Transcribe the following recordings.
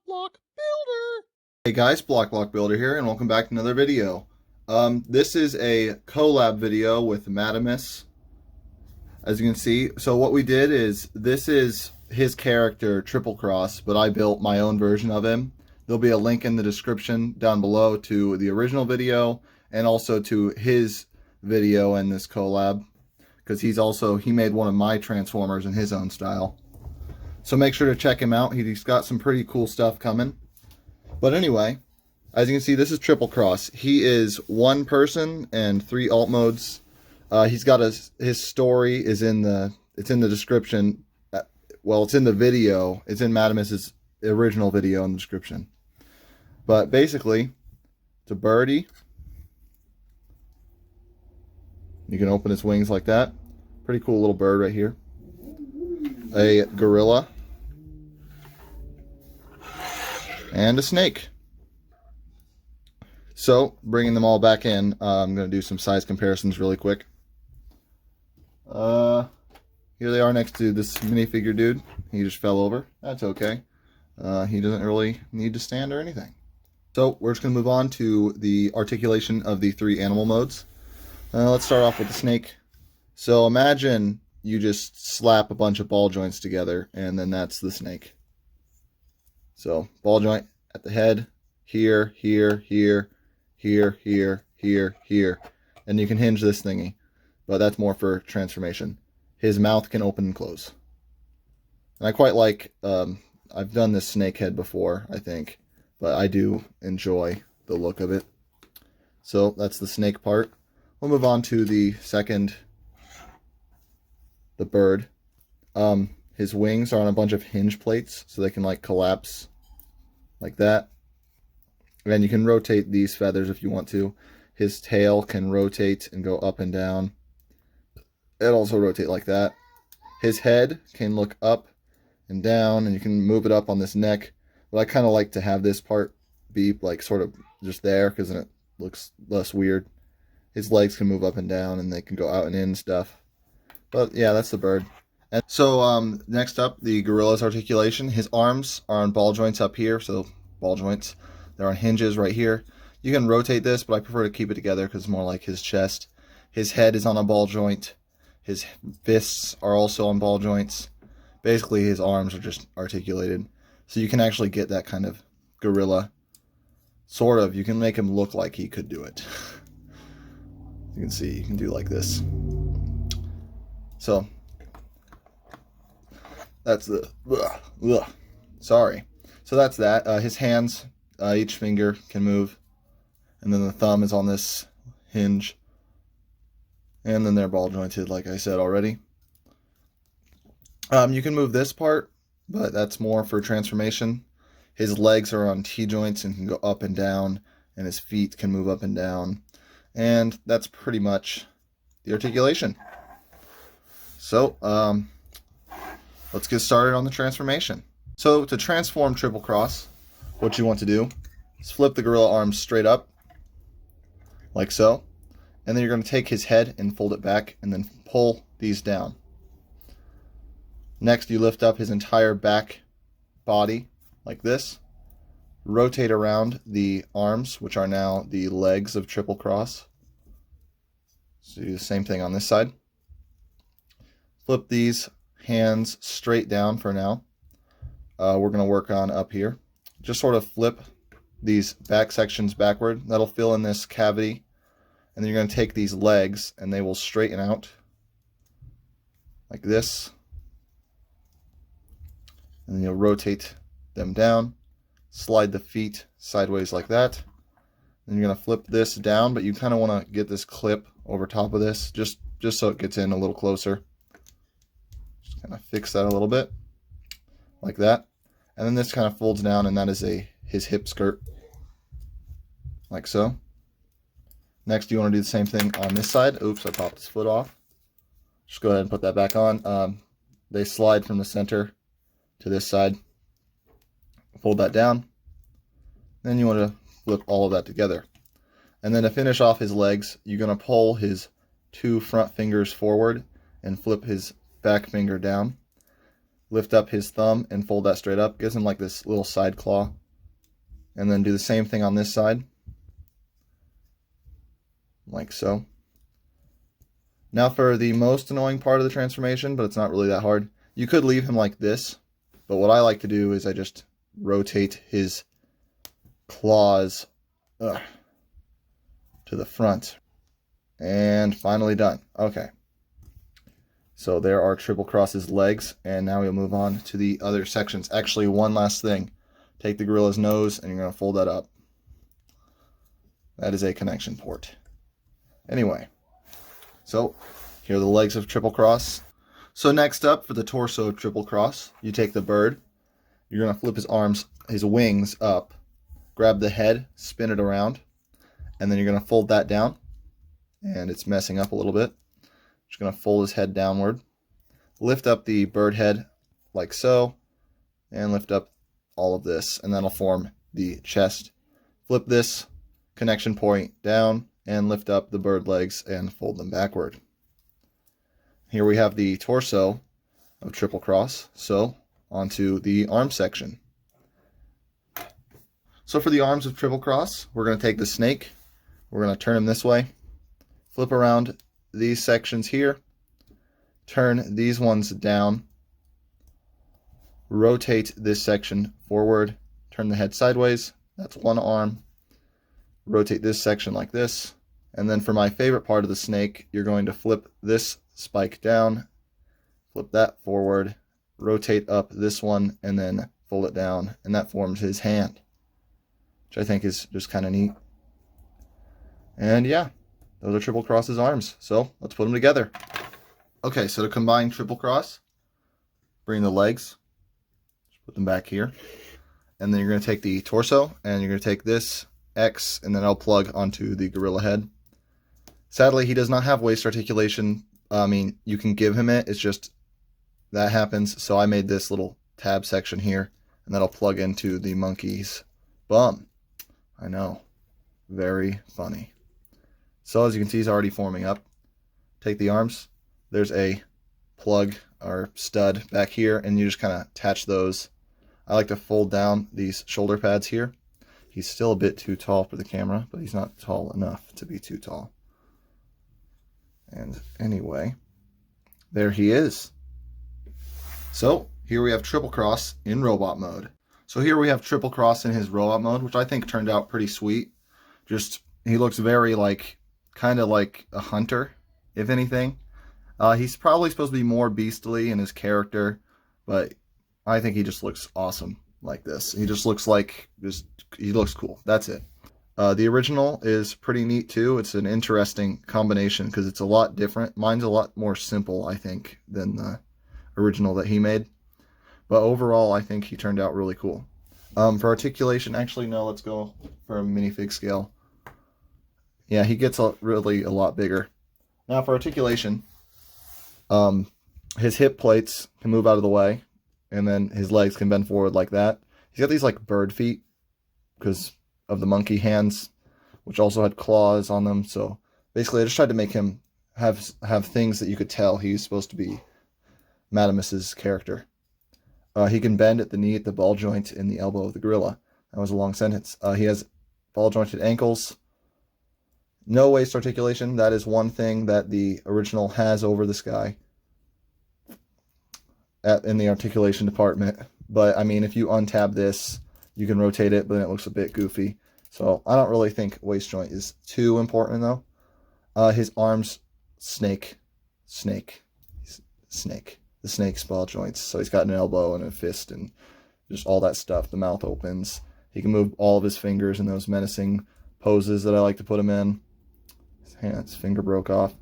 Block Builder. Hey guys, Block Builder here, and welcome back to another video. This is a collab video with Mattimus, as you can see. So what we did is, this is his character, Triplecross, but I built my own version of him. There'll be a link in the description down below to the original video, and also to his video in this collab, because he made one of my Transformers in his own style. So make sure to check him out. He's got some pretty cool stuff coming. But anyway, as you can see, this is Triplecross. He is one person and 3 alt modes. He's got his story is in the description. Well, it's in the video. It's in Mattimus's original video in the description. But basically, it's a birdie. You can open its wings like that. Pretty cool little bird right here. A gorilla. And a snake. So, bringing them all back in, I'm going to do some size comparisons really quick. Here they are next to this minifigure dude. He just fell over. That's okay. He doesn't really need to stand or anything. So, we're just going to move on to the articulation of the 3 animal modes. Let's start off with the snake. So, imagine you just slap a bunch of ball joints together, and then that's the snake. So, ball joint at the head, here, here, here, here, here, here, here. And you can hinge this thingy, but that's more for transformation. His mouth can open and close. And I quite like, I've done this snake head before, I think, but I do enjoy the look of it. So, that's the snake part. We'll move on to the second, the bird. His wings are on a bunch of hinge plates, so they can like collapse like that. And you can rotate these feathers if you want to. His tail can rotate and go up and down. It'll also rotate like that. His head can look up and down, and you can move it up on this neck. But I kind of like to have this part be like sort of just there, because then it looks less weird. His legs can move up and down, and they can go out and in and stuff. But yeah, that's the bird. And so next up, the gorilla's articulation. His arms are on ball joints up here, so ball joints. They're on hinges right here. You can rotate this, but I prefer to keep it together because it's more like his chest. His head is on a ball joint. His fists are also on ball joints. Basically, his arms are just articulated. So you can actually get that kind of gorilla. Sort of. You can make him look like he could do it. You can see, you can do like this. So, that's the, sorry. So that's that. His hands, each finger can move. And then the thumb is on this hinge. And then they're ball jointed, like I said already. You can move this part, but that's more for transformation. His legs are on T-joints and can go up and down. And his feet can move up and down. And that's pretty much the articulation. So, let's get started on the transformation. So, to transform Triplecross, what you want to do is flip the gorilla arms straight up, like so. And then you're going to take his head and fold it back, and then pull these down. Next, you lift up his entire back body, like this. Rotate around the arms, which are now the legs of Triplecross. So do the same thing on this side. Flip these hands straight down for now. We're going to work on up here. Just sort of flip these back sections backward. That'll fill in this cavity. And then you're going to take these legs and they will straighten out like this. And then you'll rotate them down. Slide the feet sideways like that. Then you're going to flip this down, but you kind of want to get this clip over top of this just so it gets in a little closer. Just kind of fix that a little bit like that. And then this kind of folds down, and that is his hip skirt like so. Next, you want to do the same thing on this side. Oops, I popped his foot off. Just go ahead and put that back on. They slide from the center to this side. Fold that down. Then you want to flip all of that together. And then to finish off his legs, you're going to pull his 2 front fingers forward and flip his back finger down. lift up his thumb and fold that straight up. Gives him like this little side claw. And then do the same thing on this side. Like so. Now for the most annoying part of the transformation, but it's not really that hard. You could leave him like this, but what I like to do is I just rotate his claws to the front. And finally done. Okay. So there are Triplecross's legs, and now we'll move on to the other sections. Actually, one last thing. Take the gorilla's nose, and you're going to fold that up. That is a connection port. Anyway, so here are the legs of Triplecross. So next up, for the torso of Triplecross, you take the bird. You're going to flip his arms, his wings up, grab the head, spin it around, and then you're going to fold that down. And it's messing up a little bit. Just going to fold his head downward. Lift up the bird head like so, and lift up all of this, and that'll form the chest. Flip this connection point down, and lift up the bird legs and fold them backward. Here we have the torso of Triplecross, so onto the arm section. So for the arms of Triplecross, we're going to take the snake, we're going to turn him this way, flip around these sections here, turn these ones down, rotate this section forward, turn the head sideways, that's one arm, rotate this section like this, and then for my favorite part of the snake, you're going to flip this spike down, flip that forward, rotate up this one, and then fold it down, and that forms his hand, which I think is just kind of neat. And yeah, those are Triplecross's arms, so let's put them together. Okay, so to combine Triplecross, bring the legs, put them back here, and then you're going to take the torso, and you're going to take this X, and then I'll plug onto the gorilla head. Sadly, he does not have waist articulation. I mean, you can give him it, it's just that happens, so I made this little tab section here, and that'll plug into the monkey's bum. I know, very funny. So as you can see, he's already forming up. Take the arms, there's a plug or stud back here, and you just kind of attach those. I like to fold down these shoulder pads here. He's still a bit too tall for the camera, but he's not tall enough to be too tall. And anyway, there he is. So here we have Triplecross in robot mode. So here we have Triplecross in his robot mode, which I think turned out pretty sweet. Just, he looks very like, kind of like a hunter, if anything. He's probably supposed to be more beastly in his character, but I think he just looks awesome like this. He just looks like, he looks cool. That's it. The original is pretty neat too. It's an interesting combination because it's a lot different. Mine's a lot more simple, I think, than the original that he made. But overall, I think he turned out really cool. For articulation, actually, no, let's go for a minifig scale. Yeah, he gets really a lot bigger. Now for articulation, his hip plates can move out of the way, and then his legs can bend forward like that. He's got these like bird feet because of the monkey hands, which also had claws on them. So basically, I just tried to make him have things that you could tell he's supposed to be Mattimus's character. He can bend at the knee, at the ball joint, in the elbow of the gorilla. That was a long sentence. He has ball jointed ankles. No waist articulation. That is one thing that the original has over this guy in the articulation department. But I mean, if you untab this, you can rotate it, but then it looks a bit goofy. So I don't really think waist joint is too important though. His arms, snake. The snake's ball joints. So he's got an elbow and a fist and just all that stuff. The mouth opens. He can move all of his fingers in those menacing poses that I like to put him in. His finger broke off.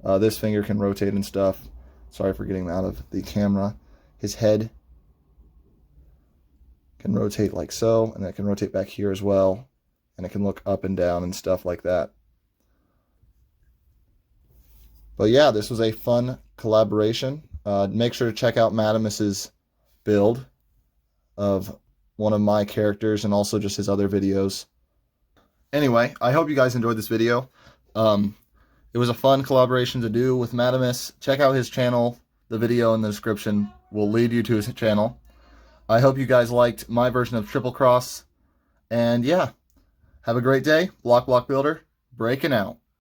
This finger can rotate and stuff. Sorry for getting out of the camera. His head can rotate like so, and it can rotate back here as well, and it can look up and down and stuff like that. But yeah, this was a fun collaboration. Make sure to check out Mattimus's build of one of my characters and also just his other videos. Anyway, I hope you guys enjoyed this video. It was a fun collaboration to do with Mattimus. Check out his channel, the video in the description will lead you to his channel. I hope you guys liked my version of Triplecross. And yeah, have a great day. Block Builder, breaking out.